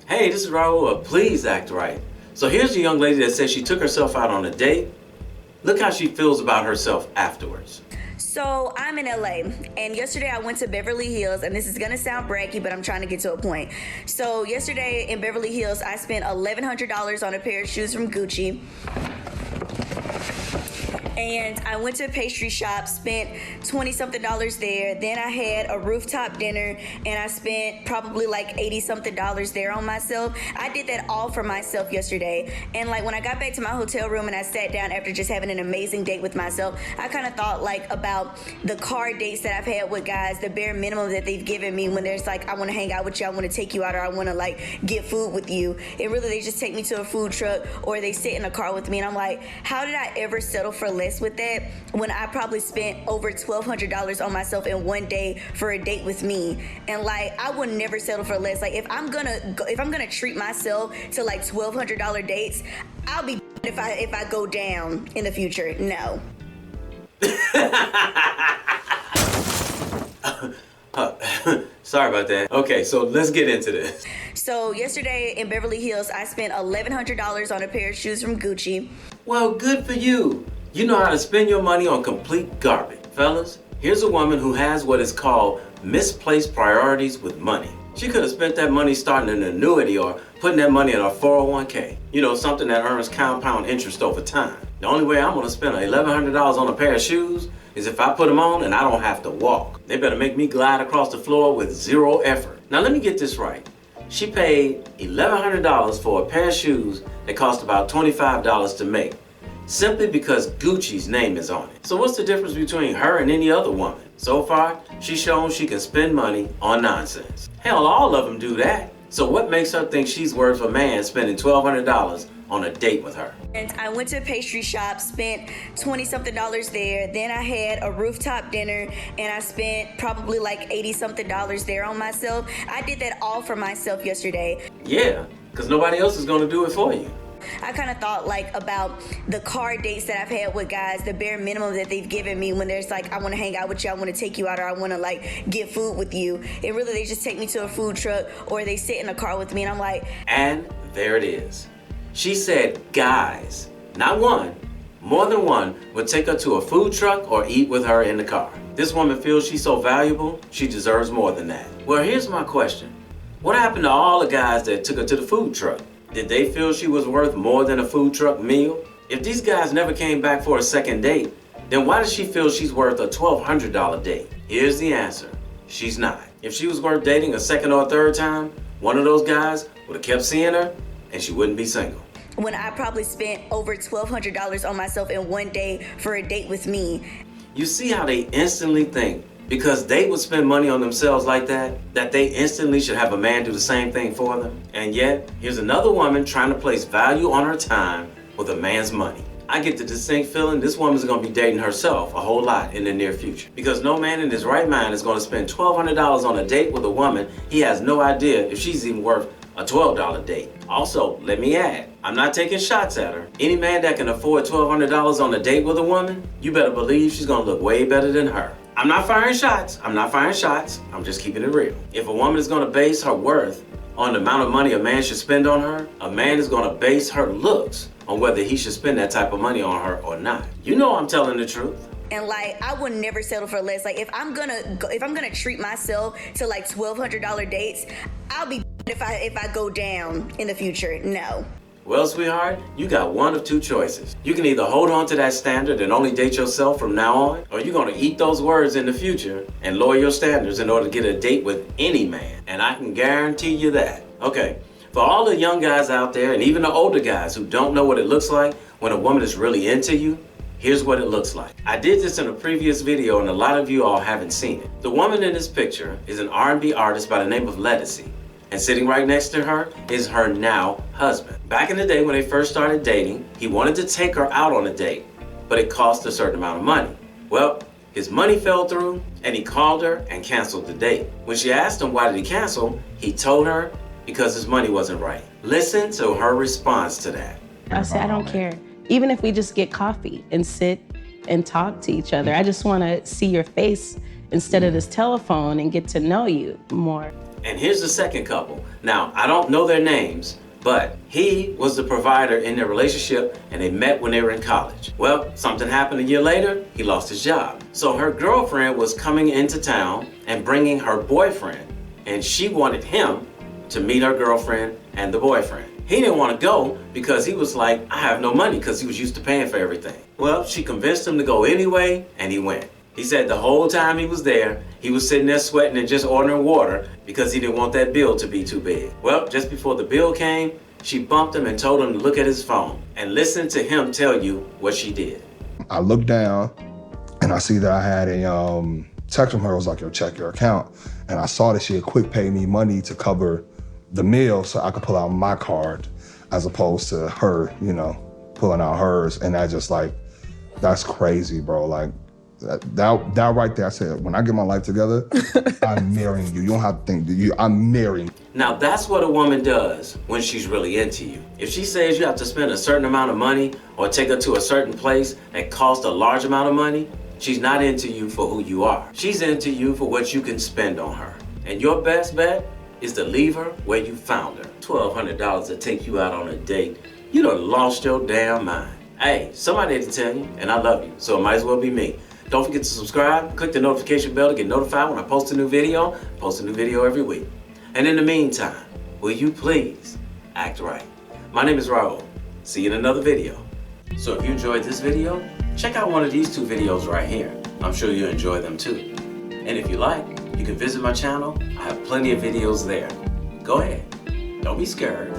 Hey, this is Raulh. Please act right. So here's a young lady that says she took herself out on a date. Look how she feels about herself afterwards. So I'm in LA, and yesterday I went to Beverly Hills, and this is gonna sound braggy, but I'm trying to get to a point. So yesterday in Beverly Hills, I spent $1,100 on a pair of shoes from Gucci. And I went to a pastry shop, spent 20-something there. Then I had a rooftop dinner, and I spent probably like 80-something there on myself. I did that all for myself yesterday. And like when I got back to my hotel room and I sat down after just having an amazing date with myself, I kind of thought like about the car dates that I've had with guys, the bare minimum that they've given me when there's like, I want to hang out with you, I want to take you out, or I want to like get food with you. And really they just take me to a food truck or they sit in a car with me, and I'm like, how did I ever settle for less with that when I probably spent over $1,200 on myself in one day for a date with me? And like I would never settle for less. Like if I'm gonna treat myself to like $1,200 dates, I'll be if I go down in the future. No. Sorry about that. Okay, so let's get into this. So yesterday in Beverly Hills, I spent $1,100 on a pair of shoes from Gucci. Well, good for you. You know how to spend your money on complete garbage. Fellas, here's a woman who has what is called misplaced priorities with money. She could have spent that money starting an annuity or putting that money in a 401k. You know, something that earns compound interest over time. The only way I'm gonna spend $1,100 on a pair of shoes is if I put them on and I don't have to walk. They better make me glide across the floor with zero effort. Now let me get this right. She paid $1,100 for a pair of shoes that cost about $25 to make, simply because Gucci's name is on it. So what's the difference between her and any other woman? So far, she's shown she can spend money on nonsense. Hell, all of them do that. So what makes her think she's worth a man spending $1,200 on a date with her? And I went to a pastry shop, spent 20-something there. Then I had a rooftop dinner, and I spent probably like 80-something there on myself. I did that all for myself yesterday. Yeah, because nobody else is gonna do it for you. I kind of thought like about the car dates that I've had with guys, the bare minimum that they've given me when there's like, I want to hang out with you, I want to take you out, or I want to like get food with you. And really they just take me to a food truck or they sit in a car with me, and I'm like. And there it is. She said guys, not one, more than one, would take her to a food truck or eat with her in the car. This woman feels she's so valuable, she deserves more than that. Well, here's my question. What happened to all the guys that took her to the food truck? Did they feel she was worth more than a food truck meal? If these guys never came back for a second date, then why does she feel she's worth a $1,200 date? Here's the answer. She's not. If she was worth dating a second or a third time, one of those guys would have kept seeing her and she wouldn't be single. When I probably spent over $1,200 on myself in one day for a date with me. You see how they instantly think because they would spend money on themselves like that they instantly should have a man do the same thing for them? And yet, here's another woman trying to place value on her time with a man's money. I get the distinct feeling this woman's gonna be dating herself a whole lot in the near future, because no man in his right mind is gonna spend $1,200 on a date with a woman he has no idea if she's even worth a $12 date. Also, let me add, I'm not taking shots at her. Any man that can afford $1,200 on a date with a woman, you better believe she's gonna look way better than her. I'm not firing shots. I'm just keeping it real. If a woman is gonna base her worth on the amount of money a man should spend on her, a man is gonna base her looks on whether he should spend that type of money on her or not. You know I'm telling the truth. And like I would never settle for less. Like if I'm gonna treat myself to like $1,200 dates, I'll be if I go down in the future. No. Well, sweetheart, you got one of two choices. You can either hold on to that standard and only date yourself from now on, or you're gonna eat those words in the future and lower your standards in order to get a date with any man. And I can guarantee you that. Okay, for all the young guys out there and even the older guys who don't know what it looks like when a woman is really into you, here's what it looks like. I did this in a previous video and a lot of you all haven't seen it. The woman in this picture is an R&B artist by the name of Lettucey. And sitting right next to her is her now husband. Back in the day when they first started dating, he wanted to take her out on a date, but it cost a certain amount of money. Well, his money fell through and he called her and canceled the date. When she asked him why did he cancel, he told her because his money wasn't right. Listen to her response to that. I said, I don't care. Even if we just get coffee and sit and talk to each other, I just want to see your face instead of this telephone and get to know you more. And here's the second couple. Now, I don't know their names, but he was the provider in their relationship and they met when they were in college. Well, something happened a year later, he lost his job. So her girlfriend was coming into town and bringing her boyfriend, and she wanted him to meet her girlfriend and the boyfriend. He didn't want to go because he was like, I have no money, because he was used to paying for everything. Well, she convinced him to go anyway, and he went. He said the whole time he was there, he was sitting there sweating and just ordering water because he didn't want that bill to be too big. Well, just before the bill came, she bumped him and told him to look at his phone and listen to him tell you what she did. I looked down and I see that I had a text from her. It was like, yo, check your account. And I saw that she had quick paid me money to cover the meal so I could pull out my card as opposed to her, you know, pulling out hers. And I just like, that's crazy, bro. Like, that right there, I said, when I get my life together, I'm marrying you. You don't have to think, I'm marrying you. Now that's what a woman does when she's really into you. If she says you have to spend a certain amount of money or take her to a certain place that costs a large amount of money, she's not into you for who you are. She's into you for what you can spend on her. And your best bet is to leave her where you found her. $1,200 to take you out on a date. You done lost your damn mind. Hey, somebody had to tell you, and I love you, so it might as well be me. Don't forget to subscribe, click the notification bell to get notified when I post a new video. I post a new video every week. And in the meantime, will you please act right? My name is Raulh. See you in another video. So if you enjoyed this video, check out one of these two videos right here. I'm sure you'll enjoy them too. And if you like, you can visit my channel. I have plenty of videos there. Go ahead. Don't be scared.